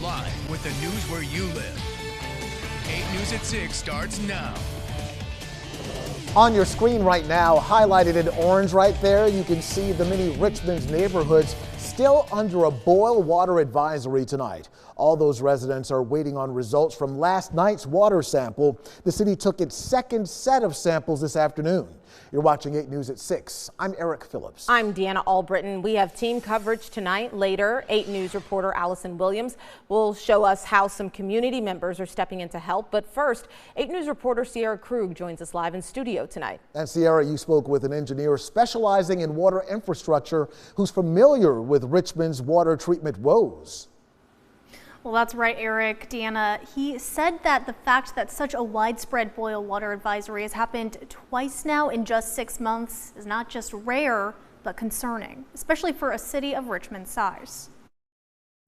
live with the news where you live. 8 News at 6 starts now. On your screen right now, highlighted in orange right there, you can see the many Richmond neighborhoods still under a boil water advisory tonight. All those residents are waiting on results from last night's water sample. The city took its second set of samples this afternoon. You're watching 8 News at 6. I'm Eric Phillips. I'm Deanna Albritton. We have team coverage tonight. Later, 8 News reporter Allison Williams will show us how some community members are stepping in to help. But first, 8 News reporter Sierra Krug joins us live in studio tonight. And Sierra, you spoke with an engineer specializing in water infrastructure who's familiar with Richmond's water treatment woes. Well, that's right, Eric. Deanna, he said that the fact that such a widespread boil water advisory has happened twice now in just 6 months is not just rare, but concerning, especially for a city of Richmond's size.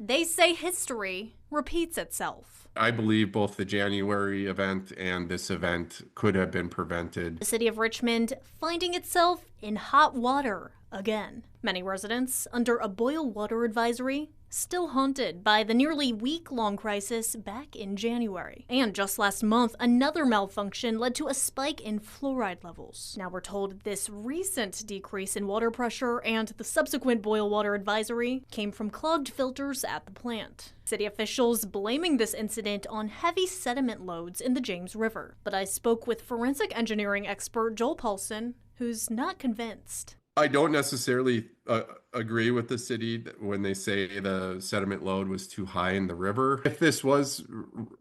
They say history repeats itself. I believe both the January event and this event could have been prevented. The city of Richmond finding itself in hot water again. Many residents under a boil water advisory still haunted by the nearly week-long crisis back in January. And just last month, another malfunction led to a spike in fluoride levels. Now we're told this recent decrease in water pressure and the subsequent boil water advisory came from clogged filters at the plant. City officials blaming this incident on heavy sediment loads in the James River. But I spoke with forensic engineering expert Joel Paulson, who's not convinced. I don't necessarily agree with the city when they say the sediment load was too high in the river. If this was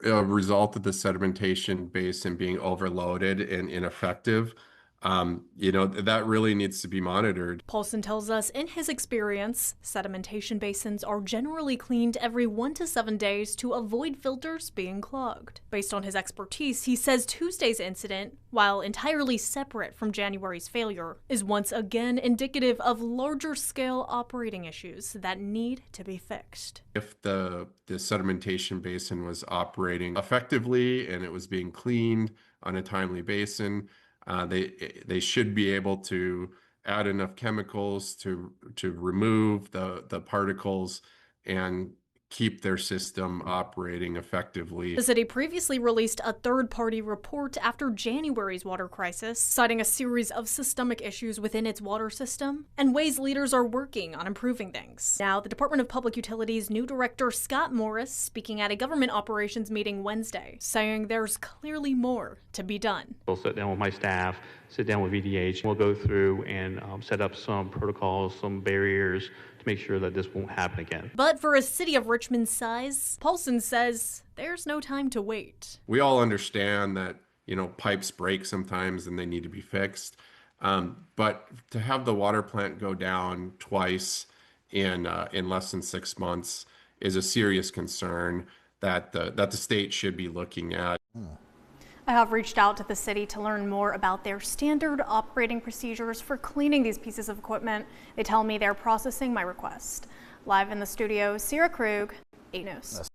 a result of the sedimentation basin being overloaded and ineffective, that really needs to be monitored. Paulson tells us in his experience, sedimentation basins are generally cleaned every 1 to 7 days to avoid filters being clogged. Based on his expertise, he says Tuesday's incident, while entirely separate from January's failure, is once again indicative of larger scale operating issues that need to be fixed. If the sedimentation basin was operating effectively and it was being cleaned on a timely basis, they should be able to add enough chemicals to remove the particles and keep their system operating effectively. The city previously released a third-party report after January's water crisis, citing a series of systemic issues within its water system and ways leaders are working on improving things. Now, the Department of Public Utilities' new director, Scott Morris, speaking at a government operations meeting Wednesday, saying there's clearly more to be done. We'll sit down with my staff, sit down with VDH. We'll go through and set up some protocols, some barriers to make sure that this won't happen again. But for a city of Richmond's size, Paulson says there's no time to wait. We all understand that, pipes break sometimes and they need to be fixed. But to have the water plant go down twice in less than 6 months is a serious concern that the state should be looking at. I have reached out to the city to learn more about their standard operating procedures for cleaning these pieces of equipment. They tell me they're processing my request. Live in the studio, Sierra Krug, 8 News.